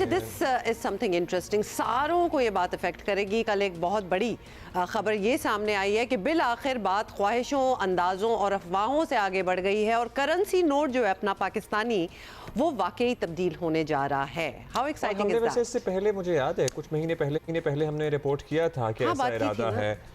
This is something interesting, सारों को ये बात इफेक्ट करेगी। कल एक बहुत बड़ी खबर ये सामने आई है कि बिल आखिर बात ख्वाहिशों, अंदाज़ों और अफवाहों से आगे बढ़ गई है और करेंसी नोट जो है अपना पाकिस्तानी वो वाकई तब्दील होने जा रहा है। How exciting is that? इससे पहले मुझे याद है कुछ महीने पहले हमने रिपोर्ट किया था कि ऐसा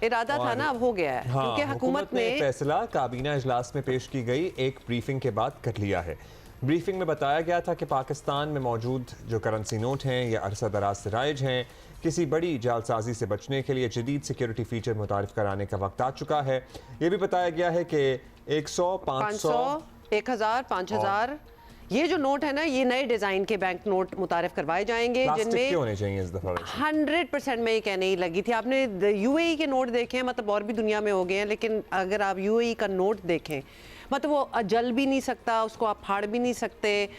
इरादा था ना, अब हो गया है क्योंकि हुकूमत ने फैसला काबीना इजलास में पेश की गई एक ब्रीफिंग के बाद कर लिया है। ब्रीफिंग में बताया गया था कि पाकिस्तान में मौजूद जो करेंसी नोट हैं या अरसा दराज से राइज हैं, किसी बड़ी जालसाजी से बचने के लिए जदीद सिक्योरिटी फीचर मुतारिफ कराने का वक्त आ चुका है। ये भी बताया गया है कि 100, 500, 1000, 5000 ये जो नोट है ना, ये नए डिजाइन के बैंक नोट मुतारिफ करवाए जाएंगे जिनमें होने चाहिए इस दफा 100% में ये कहने ही लगी थी। आपने यूएई के नोट देखे हैं, मतलब और भी दुनिया में हो गए हैं, लेकिन अगर आप यूएई का नोट देखें मतलब वो जल भी नहीं सकता, उसको आप फाड़ भी नहीं सकते,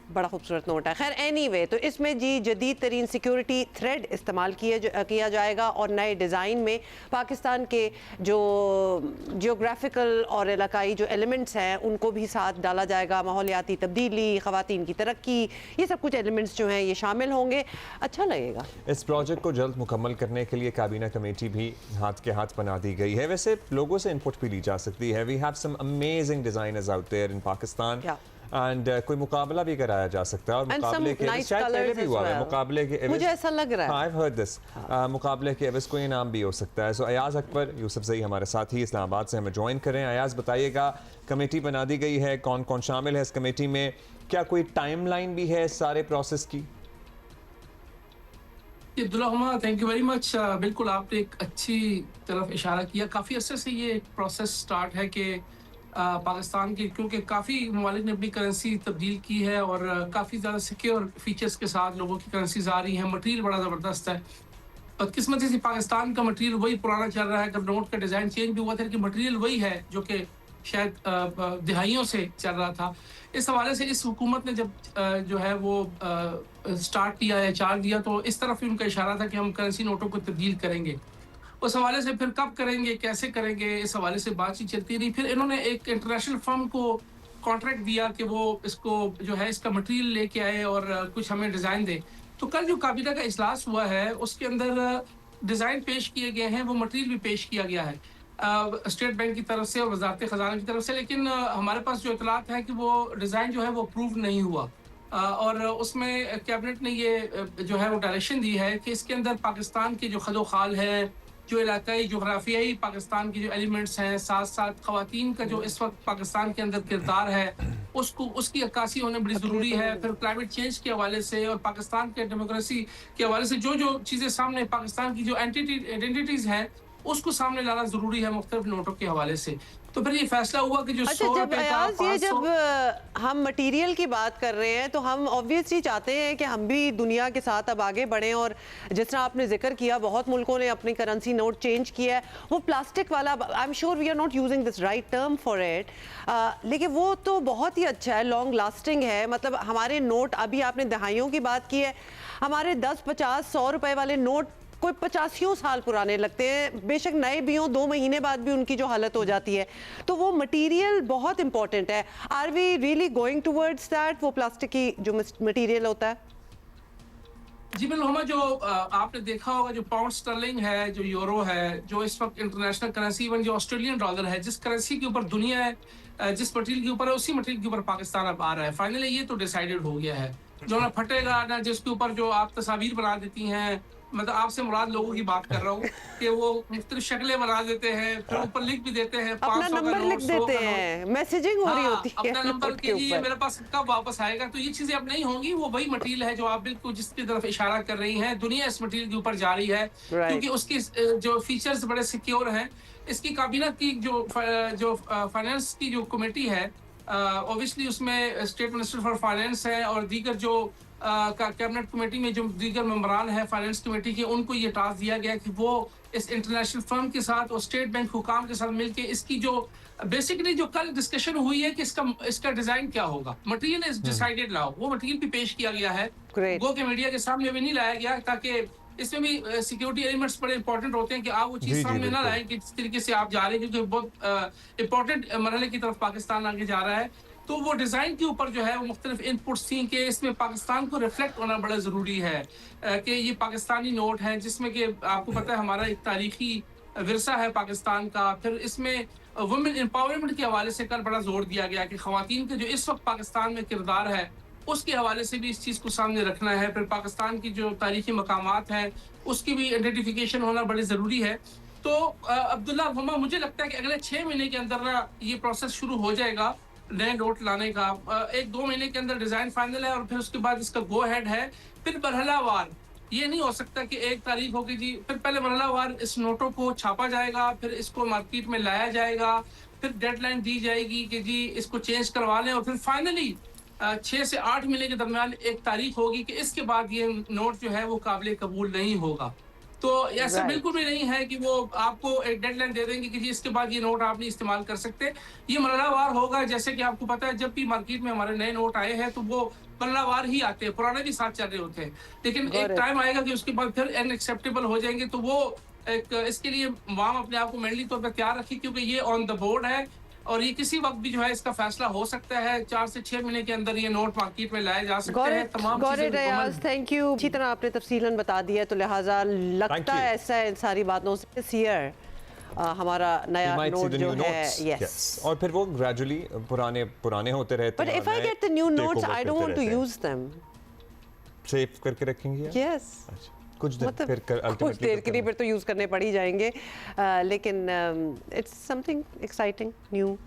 बड़ा खूबसूरत नोट है। खैर एनीवे, तो इसमें जी जदीद तरीन सिक्योरिटी थ्रेड इस्तेमाल किया जाएगा और नए डिज़ाइन में पाकिस्तान के जो जियोग्राफिकल और इलाकाई जो एलिमेंट्स हैं उनको भी साथ डाला जाएगा। माहौलियाती तब्दीली, ख़वातीन की तरक्की, ये सब कुछ एलिमेंट्स जो हैं ये शामिल होंगे। अच्छा लगेगा। इस प्रोजेक्ट को जल्द मुकम्मल करने के लिए काबीना कमेटी भी हाथ के हाथ बना दी गई है। वैसे लोगों से इनपुट भी ली जा सकती है। We have some amazing designers out there in Pakistan and कोई मुकाबला भी कराया जा सकता है और मुकाबले के शायद पहले भी हुआ है, मुकाबले के मुझे ऐसा लग रहा है, I've heard this, मुकाबले के एवज कोई इनाम भी हो सकता है। सो अयाज अकबर यूसुफजई हमारे साथ ही इस्लामाबाद से हमें ज्वाइन करें। अयाज बताइएगा, कमेटी बना दी गई है, कौन कौन शामिल है इस कमेटी में, क्या कोई टाइमलाइन भी है इस सारे प्रोसेस की? Abdullah, thank you very much. बिल्कुल आपने एक अच्छी तरफ इशारा किया। काफ़ी अर्से से ये एक प्रोसेस स्टार्ट है कि पाकिस्तान की, क्योंकि काफ़ी ममालिक ने अपनी करेंसी तब्दील की है और काफ़ी ज़्यादा सिक्योर फीचर्स के साथ लोगों की करेंसीज आ रही हैं। मटेरियल बड़ा ज़बरदस्त है। बदकिस्मती से पाकिस्तान का मटेरियल वही पुराना चल रहा है। अगर नोट का डिज़ाइन चेंज भी हुआ था कि मटेरियल वही है जो कि शायद दिहाइयों से चल रहा था। इस हवाले से इस हुकूमत ने जब जो है वो स्टार्ट किया या चार्ज दिया तो इस तरफ ही उनका इशारा था कि हम करेंसी नोटों को तब्दील करेंगे। उस हवाले से फिर कब करेंगे, कैसे करेंगे, इस हवाले से बातचीत चलती रही। फिर इन्होंने एक इंटरनेशनल फर्म को कॉन्ट्रैक्ट दिया कि वो इसको जो है इसका मटेरियल लेके आए और कुछ हमें डिज़ाइन दे। तो कल जो काबीना का इजलास हुआ है उसके अंदर डिज़ाइन पेश किए गए हैं, वो मटेरियल भी पेश किया गया है स्टेट बैंक की तरफ से और वजारत ख़जाना की तरफ से। लेकिन हमारे पास जो इतलात है कि वो डिज़ाइन जो है वो अप्रूव नहीं हुआ और उसमें कैबिनेट ने ये जो है वो डायरेक्शन दी है कि इसके अंदर पाकिस्तान की जो खदोखाल है, जो इलाकाई जोग्राफियाई पाकिस्तान के जो एलिमेंट्स हैं, साथ साथ ख़वातीन का जो इस वक्त पाकिस्तान के अंदर किरदार है उसकी अक्कासी होना बड़ी ज़रूरी है। फिर क्लाइमेट चेंज के हवाले से और पाकिस्तान के डेमोक्रेसी के हवाले से जो जो चीज़ें सामने पाकिस्तान की जो आइडेंटिटीज़ हैं उसको सामने लाना ज़रूरी है मुख्तलिफ नोटों के हवाले से। तो फिर ये फैसला हुआ कि जो जब हम मटेरियल की बात कर रहे हैं तो हम ऑब्वियसली चाहते हैं कि हम भी दुनिया के साथ अब आगे बढ़ें और जिस तरह आपने जिक्र किया बहुत मुल्कों ने अपनी करेंसी नोट चेंज किया है। वो प्लास्टिक वाला, I am sure we are not using this right term for it, लेकिन वो तो बहुत ही अच्छा है, लॉन्ग लास्टिंग है। मतलब हमारे नोट, अभी आपने दहाइयों की बात की है, हमारे 10, 50, 100 रुपए वाले नोट कोई 85 साल पुराने लगते हैं, बेशक नए भी हों, 2 महीने बाद भी उनकी जो हालत हो जाती है। तो वो मटेरियल बहुत इंपॉर्टेंट है। Are we really going towards that, वो प्लास्टिक की जो मटेरियल होता है? जी बिल्कुल, जो आपने देखा होगा जो पाउंड स्टर्लिंग है, जो यूरो है, जो इस वक्त इंटरनेशनल करेंसी, इवन जो ऑस्ट्रेलियन डॉलर है, जिस करेंसी के ऊपर दुनिया है, जिस मटेरियल के ऊपर है उसी मटेरियल के ऊपर पाकिस्तान अब आ रहा है। फाइनली ये तो डिसाइडेड हो गया है, जो ना फटेगा ना जिसके ऊपर जो आप तस्वीर बना देती हैं। मतलब आपसे मुराद लोगों की बात कर रहा हूँ कि वो मुख्तलिफ शक्लें बना देते हैं, फिर ऊपर लिख भी देते हैं, अपना नंबर लिख देते हैं, मैसेजिंग हो रही होती है अपना नंबर के लिए मेरे पास कब वापस आएगा। तो ये चीजें अब नहीं होंगी। वो वही मटेरियल है जो आप बिल्कुल जिसकी तरफ इशारा कर रही हैं, दुनिया इस मटेरियल के ऊपर जा रही है क्योंकि उसकी जो फीचर्स बड़े सिक्योर हैं। इसकी काबीना की जो फाइनेंस की जो कमेटी है, ऑब्वियसली उसमें स्टेट मिनिस्टर फॉर फाइनेंस है और दीगर जो कैबिनेट कमेटी में जो दीगर मेंबरान है फाइनेंस कमेटी के, उनको ये टास्क दिया गया कि वो इस इंटरनेशनल फर्म के साथ और स्टेट बैंक हुकाम के साथ मिलके इसकी जो बेसिकली जो कल डिस्कशन हुई है कि इसका डिजाइन क्या होगा, मटेरियल इज डिसाइडेड नाउ, वो मटेरियल भी पेश किया गया है। गो के मीडिया के सामने भी नहीं लाया गया ताकि इसमें भी सिक्योरिटी एलिमेंट्स बड़े इंपॉर्टेंट होते हैं कि आप वो चीज़ सामने ना लाएं कि जिस तरीके से आप जा रहे हैं, क्योंकि बहुत इंपॉर्टेंट मरहले की तरफ पाकिस्तान आगे जा रहा है। तो वो डिज़ाइन के ऊपर जो है वो मुख्तलिफ इनपुट्स थी कि इसमें पाकिस्तान को रिफ्लेक्ट होना बड़ा ज़रूरी है, कि ये पाकिस्तानी नोट हैं जिसमें कि आपको पता है हमारा एक तारीखी विरसा है पाकिस्तान का। फिर इसमें वुमेन एम्पावरमेंट के हवाले से कल बड़ा जोर दिया गया कि ख़वातीन के जो इस वक्त पाकिस्तान में किरदार है उसके हवाले से भी इस चीज़ को सामने रखना है। फिर पाकिस्तान की जो तारीखी मकामात हैं उसकी भी आइडेंटिफिकेशन होना बड़ी ज़रूरी है। तो अब्दुल्ला हुमा, मुझे लगता है कि अगले 6 महीने के अंदर ना ये प्रोसेस शुरू हो जाएगा नए नोट लाने का। 1-2 महीने के अंदर डिज़ाइन फाइनल है और फिर उसके बाद इसका गो हेड है। फिर मरहलावार, ये नहीं हो सकता कि एक तारीख होगी जी, फिर पहले मरहलावार इस नोटों को छापा जाएगा, फिर इसको मार्केट में लाया जाएगा, फिर डेडलाइन दी जाएगी कि जी इसको चेंज करवा लें, और फिर फाइनली 6 से 8 महीने के दरमियान एक तारीख होगी कि इसके बाद ये नोट जो है वो काबिल कबूल नहीं होगा। तो ऐसा Right. बिल्कुल भी नहीं है कि वो आपको एक डेडलाइन दे देंगे कि जी इसके बाद ये नोट आप नहीं इस्तेमाल कर सकते। ये मरहलावार होगा। जैसे कि आपको पता है जब भी मार्केट में हमारे नए नोट आए हैं तो वो मरहलावार ही आते हैं, पुराने भी साथ चल रहे होते हैं, लेकिन Got एक it. टाइम आएगा कि उसके बाद फिर अनएक्सेप्टेबल हो जाएंगे। तो वो एक इसके लिए वाम अपने आप को मेंटली तौर पर तैयार रखी, क्योंकि ये ऑन द बोर्ड है और ये किसी वक्त भी जो है इसका फैसला हो सकता है। 4 से 6 महीने के अंदर ये नोट मार्केट में लाए जा सकते हैं। तमाम चीजें मुकम्मल अयाज, थैंक यू। अच्छी तरह आपने तफसीलन बता दिया, तो लिहाजा लगता you. है ऐसा है इन सारी बातों से this year, हमारा We नया might see नोट the जो new है, notes. yes. Yes. और फिर वो gradually पुराने होते रहते But हैं if और I नए get the new take notes, over I don't करते want to रहते हैं। use them. सेव करके रखेंगे आप? Yes. अच्छा, कुछ दिन मतलब फिर कुछ ultimately देर तो के लिए करना। फिर तो यूज़ करने पड़ ही जाएंगे, लेकिन इट्स समथिंग एक्साइटिंग न्यू।